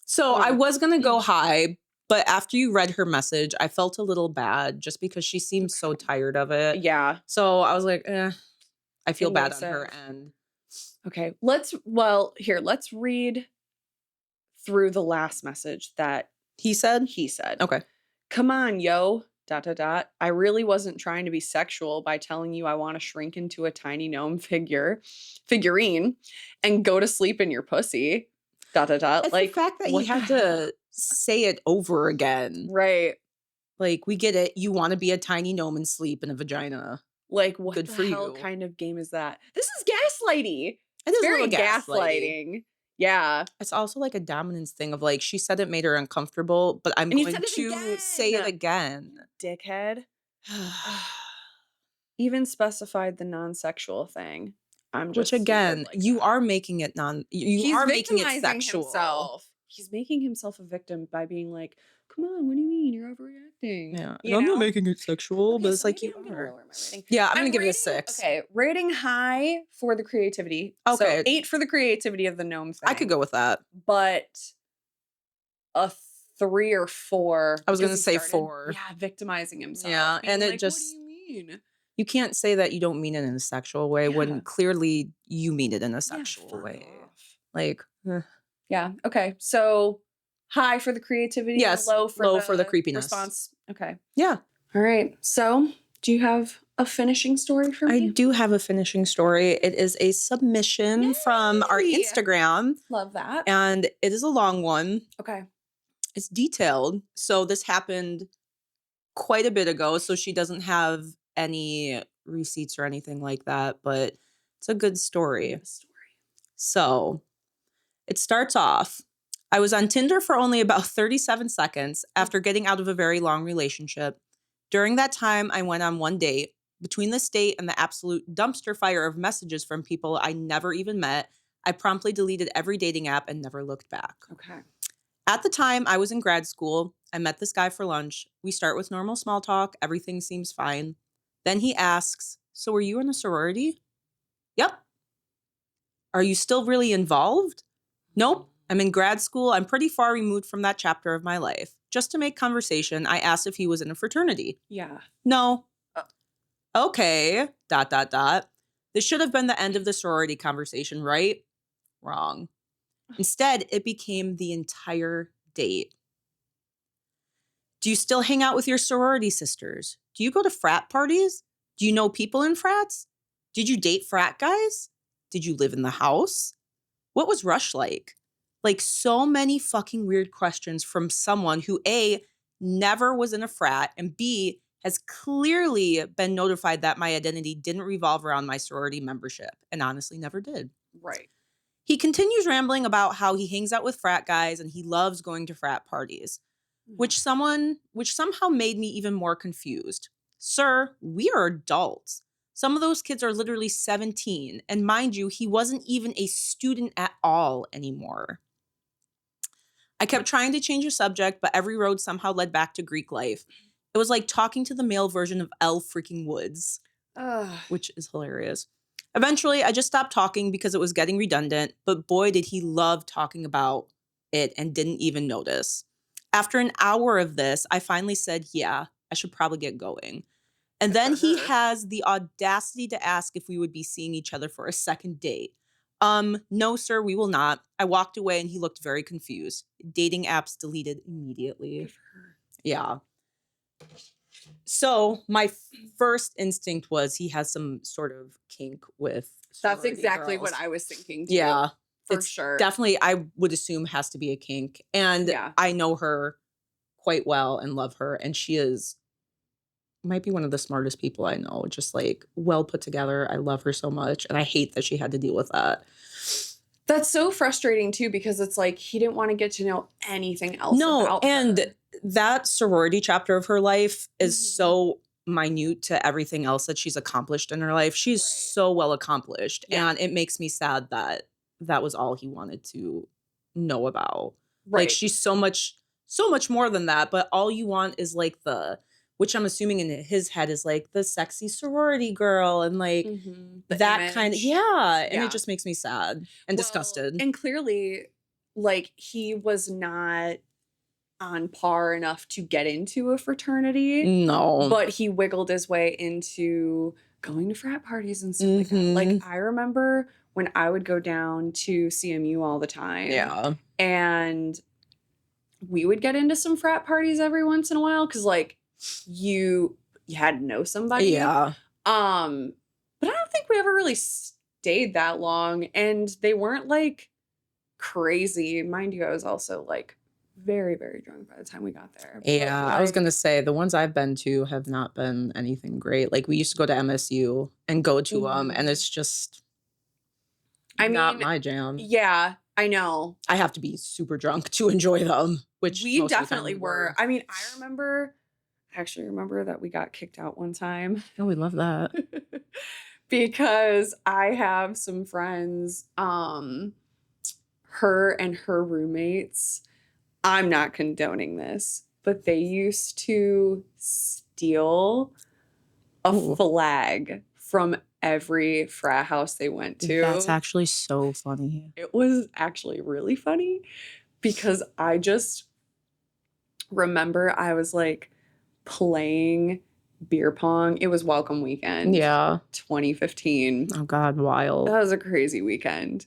Speaker 1: So I was going to go high, but after you read her message, I felt a little bad just because she seemed so tired of it.
Speaker 2: yeah.
Speaker 1: So I was like, I feel bad on her
Speaker 2: Invasive.
Speaker 1: end.
Speaker 2: Okay. Let's read through the last message that
Speaker 1: He said?
Speaker 2: he said.
Speaker 1: Okay.
Speaker 2: Come on, yo. ... I really wasn't trying to be sexual by telling you I want to shrink into a tiny gnome figurine and go to sleep in your pussy. ...
Speaker 1: It's
Speaker 2: Like
Speaker 1: the fact that
Speaker 2: what
Speaker 1: you have
Speaker 2: the hell?
Speaker 1: to say it over again.
Speaker 2: Right.
Speaker 1: Like, we get it. You want to be a tiny gnome and sleep in a vagina.
Speaker 2: Like, what
Speaker 1: Good
Speaker 2: the
Speaker 1: for
Speaker 2: hell
Speaker 1: you.
Speaker 2: kind of game is that? This is gaslighty.
Speaker 1: It is a
Speaker 2: Very
Speaker 1: little
Speaker 2: gaslighting. Yeah.
Speaker 1: It's also like a dominance thing of like, she said it made her uncomfortable, but I'm
Speaker 2: And you
Speaker 1: going
Speaker 2: said it
Speaker 1: to say it again.
Speaker 2: Dickhead. Even specified the non-sexual thing. I'm just
Speaker 1: Which again,
Speaker 2: stupid like
Speaker 1: you
Speaker 2: that.
Speaker 1: are making it
Speaker 2: He's
Speaker 1: are making it
Speaker 2: victimizing
Speaker 1: sexual.
Speaker 2: himself. He's making himself a victim by being like, "Come on, what do you mean you're overreacting?"
Speaker 1: Yeah,
Speaker 2: You
Speaker 1: I'm
Speaker 2: know?
Speaker 1: not making it sexual,
Speaker 2: Okay,
Speaker 1: but it's
Speaker 2: so
Speaker 1: like
Speaker 2: maybe
Speaker 1: you
Speaker 2: I'm gonna
Speaker 1: are.
Speaker 2: lower my rating.
Speaker 1: Yeah, I'm gonna give it a
Speaker 2: rating-
Speaker 1: 6.
Speaker 2: Okay, rating high for the creativity. So
Speaker 1: Okay.
Speaker 2: 8 for the creativity of the gnome thing.
Speaker 1: I could go with that.
Speaker 2: But a 3 or 4.
Speaker 1: I was
Speaker 2: because
Speaker 1: gonna
Speaker 2: he
Speaker 1: say
Speaker 2: started,
Speaker 1: 4.
Speaker 2: Yeah, victimizing himself.
Speaker 1: Yeah,
Speaker 2: being
Speaker 1: and it
Speaker 2: like,
Speaker 1: just-
Speaker 2: what do you mean?
Speaker 1: You can't say that you don't mean it in a sexual way
Speaker 2: Yeah.
Speaker 1: when clearly you mean it in a
Speaker 2: Yeah,
Speaker 1: sexual
Speaker 2: fuck
Speaker 1: way.
Speaker 2: off.
Speaker 1: Like,
Speaker 2: Yeah. Okay. So high for the creativity.
Speaker 1: Yes,
Speaker 2: Low for
Speaker 1: the creepiness.
Speaker 2: response. Okay.
Speaker 1: yeah.
Speaker 2: All right. So do you have a finishing story for
Speaker 1: I
Speaker 2: me?
Speaker 1: do have a finishing story. It is a submission from our
Speaker 2: Yay!
Speaker 1: Instagram,
Speaker 2: Love that.
Speaker 1: and it is a long one.
Speaker 2: Okay.
Speaker 1: It's detailed. So this happened quite a bit ago, so she doesn't have any receipts or anything like that, but it's a good story. So it starts off, I was on Tinder for only about 37 seconds after getting out of a very long relationship. During that time, I went on one date. Between this date and the absolute dumpster fire of messages from people I never even met, I promptly deleted every dating app and never looked back.
Speaker 2: Okay.
Speaker 1: At the time, I was in grad school. I met this guy for lunch. We start with normal small talk. Everything seems fine. Then he asks, "So were you in a sorority?" "Yep." "Are you still really involved?" Nope. I'm in grad school. I'm pretty far removed from that chapter of my life. Just to make conversation, I asked if he was in a fraternity.
Speaker 2: Yeah.
Speaker 1: No. Okay. ... This should have been the end of the sorority conversation, right? Wrong. Instead, it became the entire date. Do you still hang out with your sorority sisters? Do you go to frat parties? Do you know people in frats? Did you date frat guys? Did you live in the house? What was Rush like? Like, so many fucking weird questions from someone who A, never was in a frat, and B, has clearly been notified that my identity didn't revolve around my sorority membership, and honestly never did.
Speaker 2: Right.
Speaker 1: He continues rambling about how he hangs out with frat guys and he loves going to frat parties, which somehow made me even more confused. Sir, we are adults. Some of those kids are literally 17, and mind you, he wasn't even a student at all anymore. I kept trying to change the subject, but every road somehow led back to Greek life. It was like talking to the male version of Elle freaking Woods, which is hilarious. Eventually, I just stopped talking because it was getting redundant, but boy, did he love talking about it and didn't even notice. After an hour of this, I finally said, yeah, I should probably get going. And then he has the audacity to ask if we would be seeing each other for a second date. No, sir, we will not. I walked away and he looked very confused. Dating apps deleted immediately. Yeah. So my first instinct was he has some sort of kink with
Speaker 2: That's
Speaker 1: sorority
Speaker 2: exactly
Speaker 1: girls.
Speaker 2: what I was thinking too.
Speaker 1: Yeah.
Speaker 2: For
Speaker 1: It's
Speaker 2: sure.
Speaker 1: Definitely, I would assume has to be a kink. And I know her quite well and love her. And she might be one of the smartest people I know. Just like well put together. I love her so much. And I hate that she had to deal with that.
Speaker 2: That's so frustrating too, because it's like he didn't want to get to know anything else about
Speaker 1: and
Speaker 2: her.
Speaker 1: That sorority chapter of her life is so minute to everything else that she's accomplished in her life. She's so well accomplished. Yeah. And it makes me sad that that was all he wanted to know about. Right. Like, she's so much more than that, but all you want is like which I'm assuming in his head is like the sexy sorority girl and like that image. Kind of, and it just makes me sad and disgusted.
Speaker 2: And clearly, like, he was not on par enough to get into a fraternity.
Speaker 1: No.
Speaker 2: But he wiggled his way into going to frat parties and stuff like that. Like, I remember when I would go down to CMU all the time.
Speaker 1: Yeah. And
Speaker 2: we would get into some frat parties every once in a while because, like, you had to know somebody.
Speaker 1: Yeah.
Speaker 2: But I don't think we ever really stayed that long. And they weren't, like, crazy. Mind you, I was also, like, very, very drunk by the time we got there.
Speaker 1: Yeah, like, I was going to say, the ones I've been to have not been anything great. Like, we used to go to MSU and go to them, and it's just not my jam.
Speaker 2: Yeah, I know.
Speaker 1: I have to be super drunk to enjoy them, which
Speaker 2: we definitely were. I mean, I actually remember that we got kicked out one time.
Speaker 1: Oh, we love that.
Speaker 2: Because I have some friends, her and her roommates, I'm not condoning this, but they used to steal a flag from every frat house they went to.
Speaker 1: That's actually so funny.
Speaker 2: It was actually really funny because I just remember I was like playing beer pong. It was welcome weekend.
Speaker 1: Yeah.
Speaker 2: 2015.
Speaker 1: Oh God, wild.
Speaker 2: That was a crazy weekend.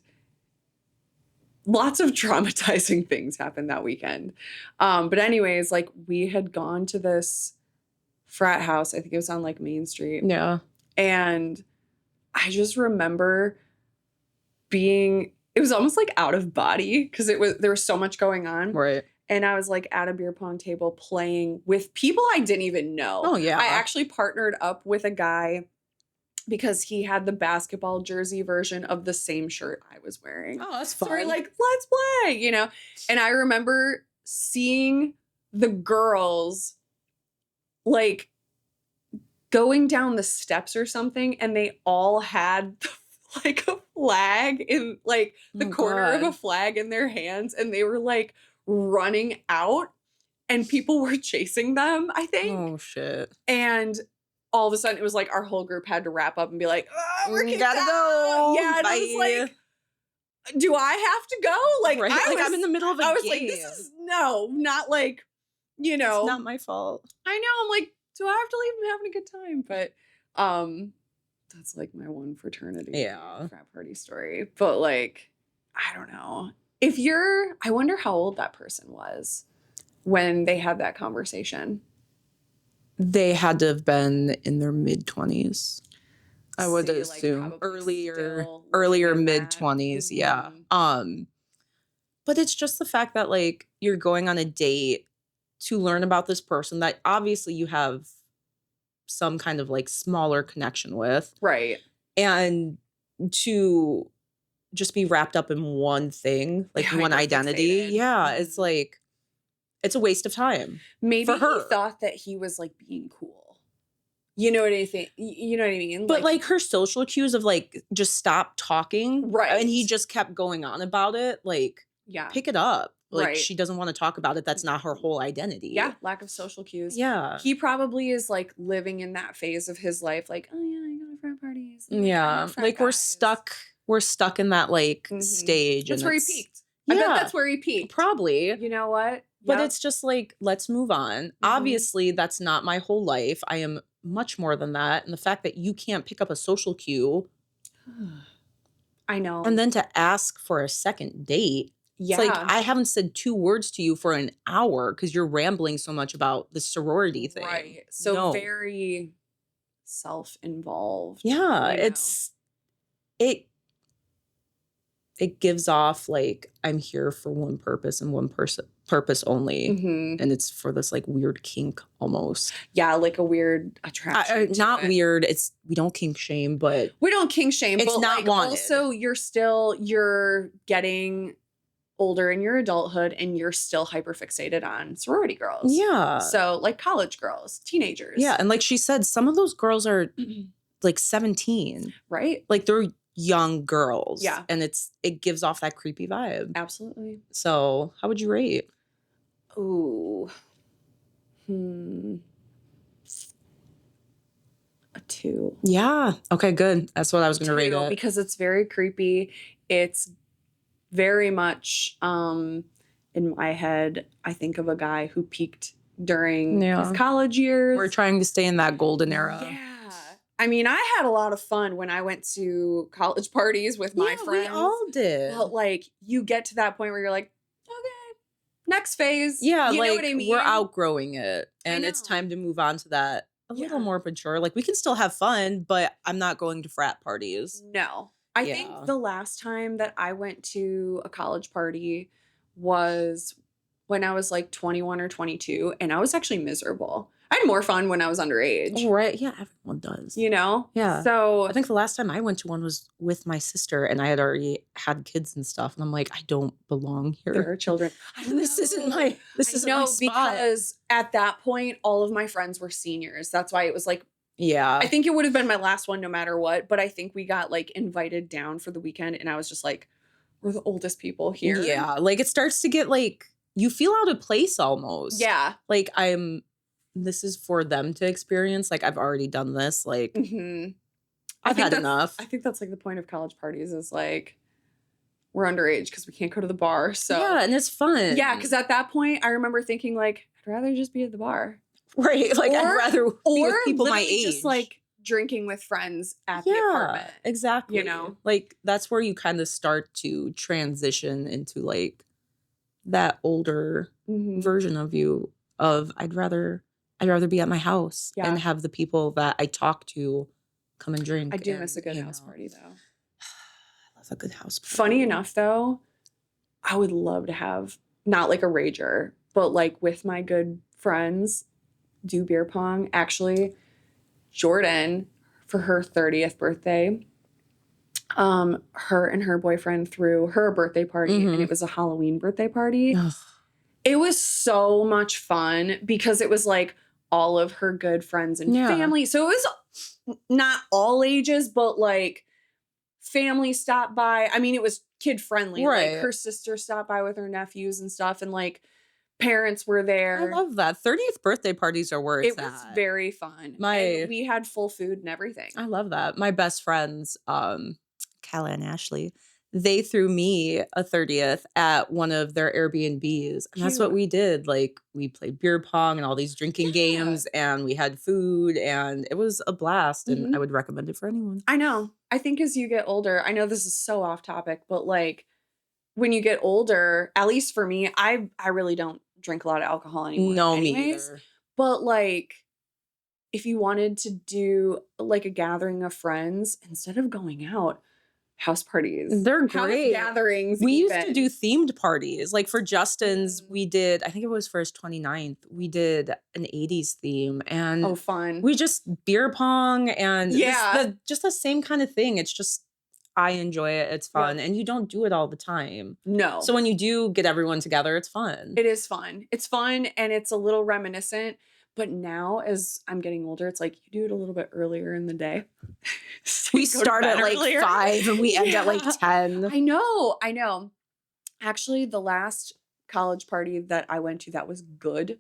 Speaker 2: Lots of traumatizing things happened that weekend. But anyways, like, we had gone to this frat house. I think it was on like Main Street.
Speaker 1: Yeah.
Speaker 2: And I just remember it was almost like out of body because there was so much going on.
Speaker 1: Right.
Speaker 2: And I was like at a beer pong table playing with people I didn't even know.
Speaker 1: Oh, yeah.
Speaker 2: I actually partnered up with a guy because he had the basketball jersey version of the same shirt I was wearing.
Speaker 1: Oh, that's fun.
Speaker 2: So we're like, let's play, you know? And I remember seeing the girls like going down the steps or something, and they all had like a flag in like the corner of a flag in their hands, and they were like running out and people were chasing them, I think.
Speaker 1: Oh, shit.
Speaker 2: And all of a sudden, it was like our whole group had to wrap up and be like, oh, we're
Speaker 1: gotta go.
Speaker 2: Yeah, and
Speaker 1: Bye.
Speaker 2: I was like, do I have to go? Like,
Speaker 1: Right?
Speaker 2: I
Speaker 1: Like,
Speaker 2: was,
Speaker 1: I'm in the middle of a
Speaker 2: I was
Speaker 1: game.
Speaker 2: like, this is not like, you know,
Speaker 1: It's not my fault.
Speaker 2: I know. I'm like, do I have to leave him having a good time? But that's like my one fraternity frat party story. But like, I don't know. I wonder how old that person was when they had that conversation.
Speaker 1: They had to have been in their mid-20s. I would
Speaker 2: See, like,
Speaker 1: assume
Speaker 2: probably
Speaker 1: earlier
Speaker 2: living in that.
Speaker 1: mid-20s, yeah.
Speaker 2: Mhm.
Speaker 1: But it's just the fact that like you're going on a date to learn about this person that obviously you have some kind of like smaller connection with,
Speaker 2: Right.
Speaker 1: and to just be wrapped up in one thing, like one identity.
Speaker 2: Hyper-fixated.
Speaker 1: Yeah, it's
Speaker 2: Mhm.
Speaker 1: like it's a waste of time.
Speaker 2: Maybe
Speaker 1: for her.
Speaker 2: he thought that he was like being cool. You know what I think? You know what I mean?
Speaker 1: But like her social cues of like just stop talking,
Speaker 2: Right.
Speaker 1: and he just kept going on about it. Like,
Speaker 2: yeah.
Speaker 1: pick it up. Like,
Speaker 2: Right.
Speaker 1: she doesn't want to talk about it. That's not her whole identity.
Speaker 2: Yeah, lack of social cues.
Speaker 1: Yeah.
Speaker 2: He probably is like living in that phase of his life, like, oh yeah, I go to frat parties. and, I
Speaker 1: Yeah.
Speaker 2: know frat
Speaker 1: Like we're
Speaker 2: guys."
Speaker 1: stuck in that like
Speaker 2: Mhm.
Speaker 1: stage.
Speaker 2: That's
Speaker 1: and
Speaker 2: where he
Speaker 1: it's-
Speaker 2: peaked. I bet
Speaker 1: Yeah.
Speaker 2: that's where he peaked.
Speaker 1: Probably.
Speaker 2: You know what?
Speaker 1: But
Speaker 2: Yep.
Speaker 1: it's just like, let's move on. Obviously, that's not my whole life. I am much more than that. And the fact that you can't pick up a social cue
Speaker 2: I know.
Speaker 1: and then to ask for a second date.
Speaker 2: yeah.
Speaker 1: It's like, I haven't said 2 words to you for an hour because you're rambling so much about the sorority thing.
Speaker 2: Right. So
Speaker 1: No.
Speaker 2: very self-involved.
Speaker 1: Yeah,
Speaker 2: you know?
Speaker 1: it gives off like I'm here for one purpose and one purpose only.
Speaker 2: Mhm.
Speaker 1: And it's for this like weird kink almost.
Speaker 2: Yeah, like a weird attraction. to
Speaker 1: Not
Speaker 2: it.
Speaker 1: weird. We don't kink shame, but
Speaker 2: We don't kink shame,
Speaker 1: It's
Speaker 2: but
Speaker 1: not
Speaker 2: like
Speaker 1: wanted.
Speaker 2: also you're getting older in your adulthood and you're still hyper fixated on sorority girls.
Speaker 1: yeah.
Speaker 2: So like college girls, teenagers.
Speaker 1: Yeah. And like she said, some of those girls are like 17.
Speaker 2: Right?
Speaker 1: Like they're young girls.
Speaker 2: Yeah.
Speaker 1: And it gives off that creepy vibe.
Speaker 2: Absolutely.
Speaker 1: So how would you rate?
Speaker 2: Ooh. A 2.
Speaker 1: Yeah. Okay, good. That's what I was gonna rate it.
Speaker 2: Because it's very creepy. It's very much in my head, I think of a guy who peaked during his college years.
Speaker 1: We're trying to stay in that golden era.
Speaker 2: Yeah. I mean, I had a lot of fun when I went to college parties with my friends.
Speaker 1: We all did.
Speaker 2: But like you get to that point where you're like, okay, next phase.
Speaker 1: Yeah,
Speaker 2: you
Speaker 1: like
Speaker 2: know what I mean?
Speaker 1: we're outgrowing it,
Speaker 2: I
Speaker 1: and it's
Speaker 2: know.
Speaker 1: time to move on to that a little
Speaker 2: Yeah.
Speaker 1: more mature. Like we can still have fun, but I'm not going to frat parties.
Speaker 2: No. I
Speaker 1: Yeah.
Speaker 2: think the last time that I went to a college party was when I was like 21 or 22, and I was actually miserable. I had more fun when I was underage.
Speaker 1: Right? Yeah, everyone does.
Speaker 2: You know?
Speaker 1: Yeah.
Speaker 2: So
Speaker 1: I think the last time I went to one was with my sister, and I had already had kids and stuff, and I'm like, I don't belong here.
Speaker 2: there are children.
Speaker 1: This isn't my spot.
Speaker 2: Because at that point, all of my friends were seniors. That's why it was like,
Speaker 1: Yeah.
Speaker 2: I think it would have been my last one no matter what. But I think we got like invited down for the weekend, and I was just like, we're the oldest people here.
Speaker 1: Yeah. Like it starts to get like you feel out of place almost.
Speaker 2: Yeah.
Speaker 1: Like this is for them to experience. Like I've already done this. Like
Speaker 2: Mm-hmm.
Speaker 1: I've had enough.
Speaker 2: I think that's like the point of college parties is like we're underage because we can't go to the bar. So
Speaker 1: yeah, and it's fun.
Speaker 2: yeah, because at that point I remember thinking like I'd rather just be at the bar.
Speaker 1: Right. Like I'd rather be with people my
Speaker 2: literally
Speaker 1: age.
Speaker 2: just like drinking with friends at the apartment.
Speaker 1: Exactly.
Speaker 2: You know?
Speaker 1: Like that's where you kind of start to transition into like that older
Speaker 2: Mhm.
Speaker 1: version of you of I'd rather be at my house
Speaker 2: Yeah.
Speaker 1: and have the people that I talk to come and drink.
Speaker 2: I do
Speaker 1: and,
Speaker 2: miss a good
Speaker 1: you
Speaker 2: house
Speaker 1: know.
Speaker 2: party though.
Speaker 1: I love a good house party.
Speaker 2: Funny enough though, I would love to have not like a rager, but like with my good friends do beer pong. Actually, Jordan, for her 30th birthday, her and her boyfriend threw her a birthday party, and it was a Halloween birthday party.
Speaker 1: Ugh.
Speaker 2: It was so much fun because it was like all of her good friends and
Speaker 1: Yeah.
Speaker 2: family. So it was not all ages, but like family stopped by. I mean, it was kid friendly.
Speaker 1: Right.
Speaker 2: Like her sister stopped by with her nephews and stuff, and like parents were there.
Speaker 1: I love that. 30th birthday parties are where it's
Speaker 2: It was
Speaker 1: at.
Speaker 2: very fun. And we had full food and everything.
Speaker 1: I love that. My best friends, Kala and Ashley, they threw me a 30th at one of their Airbnbs. And that's what
Speaker 2: Cute.
Speaker 1: we did. Like, we played beer pong and all these drinking games, and we had food, and it was a blast. And I would recommend it for anyone.
Speaker 2: I know. I think as you get older, I know this is so off topic, but like when you get older, at least for me, I really don't drink a lot of alcohol anymore.
Speaker 1: No,
Speaker 2: anyways.
Speaker 1: me either.
Speaker 2: But like if you wanted to do like a gathering of friends, instead of going out, house parties.
Speaker 1: They're
Speaker 2: House
Speaker 1: great.
Speaker 2: gatherings.
Speaker 1: We used
Speaker 2: even.
Speaker 1: to do themed parties. Like for Justin's, we did, I think it was for his 29th, we did an 80s theme. And
Speaker 2: Oh, fun.
Speaker 1: we just beer pong and
Speaker 2: Yeah.
Speaker 1: just the same kind of thing. It's just, I enjoy it. It's fun. And you don't do it all the time.
Speaker 2: No.
Speaker 1: So when you do get everyone together, it's fun.
Speaker 2: It is fun. It's fun and it's a little reminiscent. But now, as I'm getting older, it's like you do it a little bit earlier in the day. So
Speaker 1: We
Speaker 2: you go to
Speaker 1: start
Speaker 2: bed
Speaker 1: at like
Speaker 2: earlier.
Speaker 1: 5 and we end at like
Speaker 2: Yeah.
Speaker 1: 10.
Speaker 2: I know. Actually, the last college party that I went to that was good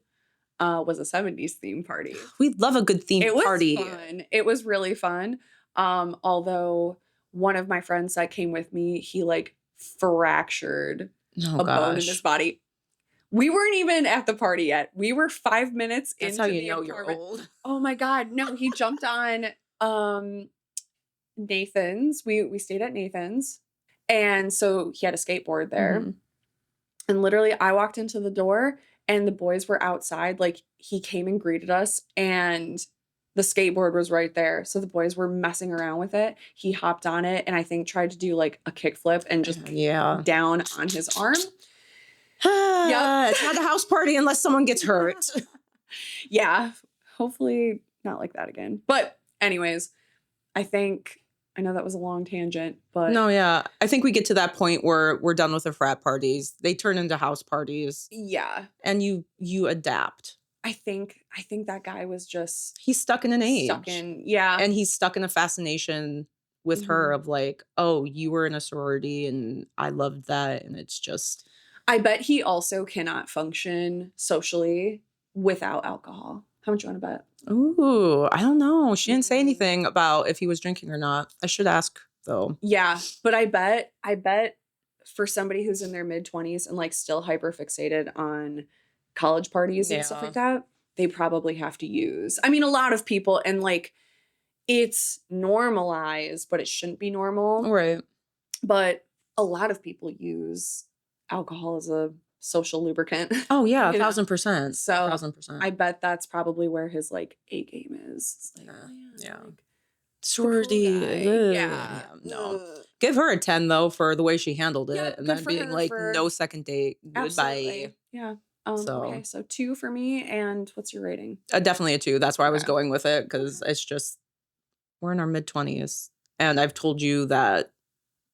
Speaker 2: was a 70s theme party.
Speaker 1: We love a good themed
Speaker 2: It was
Speaker 1: party.
Speaker 2: fun. It was really fun. Although one of my friends that came with me, he like fractured
Speaker 1: Oh,
Speaker 2: a bone in
Speaker 1: gosh.
Speaker 2: his body. We weren't even at the party yet. We were 5 minutes
Speaker 1: That's
Speaker 2: into
Speaker 1: how you
Speaker 2: the
Speaker 1: know you're
Speaker 2: apartment.
Speaker 1: old.
Speaker 2: Oh my God. No, he jumped on Nathan's. We stayed at Nathan's. And so he had a skateboard there.
Speaker 1: Mhm.
Speaker 2: And literally I walked into the door and the boys were outside. Like he came and greeted us and the skateboard was right there. So the boys were messing around with it. He hopped on it and I think tried to do like a kickflip and just
Speaker 1: Yeah.
Speaker 2: down on his arm.
Speaker 1: It's not a house party unless someone gets hurt.
Speaker 2: Yeah. Hopefully not like that again. But anyways, I know that was a long tangent, but
Speaker 1: No, yeah. I think we get to that point where we're done with the frat parties. They turn into house parties.
Speaker 2: yeah.
Speaker 1: And you adapt.
Speaker 2: I think that guy was just
Speaker 1: He's stuck in an age.
Speaker 2: Yeah.
Speaker 1: And he's stuck in a fascination with her of like, oh, you were in a sorority and I loved that. And it's just.
Speaker 2: I bet he also cannot function socially without alcohol. How much you want to bet?
Speaker 1: Ooh, I don't know. She didn't say anything about if he was drinking or not. I should ask though.
Speaker 2: Yeah, but I bet for somebody who's in their mid-20s and like still hyper fixated on college parties and stuff like that, they probably have to use. I mean, a lot of people, and like it's normalized, but it shouldn't be normal.
Speaker 1: Right.
Speaker 2: But a lot of people use alcohol as a social lubricant.
Speaker 1: Oh yeah,
Speaker 2: You know?
Speaker 1: 1000%.
Speaker 2: So
Speaker 1: 1000%.
Speaker 2: I bet that's probably where his like A game is. It's like,
Speaker 1: Yeah.
Speaker 2: like,
Speaker 1: Sorority.
Speaker 2: the cool guy.
Speaker 1: Yeah. No.
Speaker 2: Ugh.
Speaker 1: Give her a 10 though for the way she handled it.
Speaker 2: Yeah,
Speaker 1: and
Speaker 2: good
Speaker 1: then
Speaker 2: for
Speaker 1: being
Speaker 2: her
Speaker 1: like,
Speaker 2: for-
Speaker 1: no second date.
Speaker 2: Absolutely.
Speaker 1: Goodbye.
Speaker 2: Yeah.
Speaker 1: So-
Speaker 2: Okay, so 2 for me. And what's your rating?
Speaker 1: Definitely a 2. That's why I was
Speaker 2: Okay.
Speaker 1: going with it because it's just, we're in our mid-20s. And I've told you that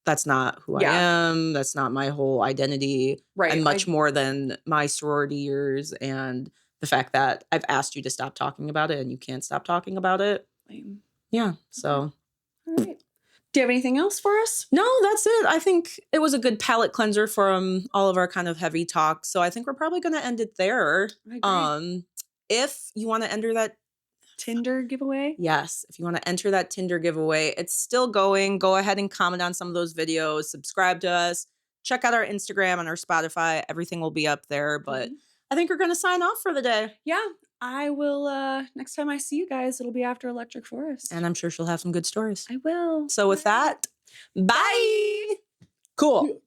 Speaker 1: that's not who I am. That's not my whole identity.
Speaker 2: Right.
Speaker 1: I'm much more than my sorority years. And the fact that I've asked you to stop talking about it and you can't stop talking about it.
Speaker 2: Lame.
Speaker 1: Yeah. So.
Speaker 2: All right. Do you have anything else for us?
Speaker 1: No, that's it. I think it was a good palate cleanser from all of our kind of heavy talk. So I think we're probably going to end it there.
Speaker 2: I agree.
Speaker 1: If you want to enter that
Speaker 2: Tinder giveaway?
Speaker 1: Yes, if you want to enter that Tinder giveaway, it's still going. Go ahead and comment on some of those videos, subscribe to us, check out our Instagram and our Spotify. Everything will be up there, but I think we're going to sign off for the day.
Speaker 2: Yeah, I will. Next time I see you guys, it'll be after Electric Forest.
Speaker 1: And I'm sure she'll have some good stories.
Speaker 2: I will.
Speaker 1: So with that, bye. Cool.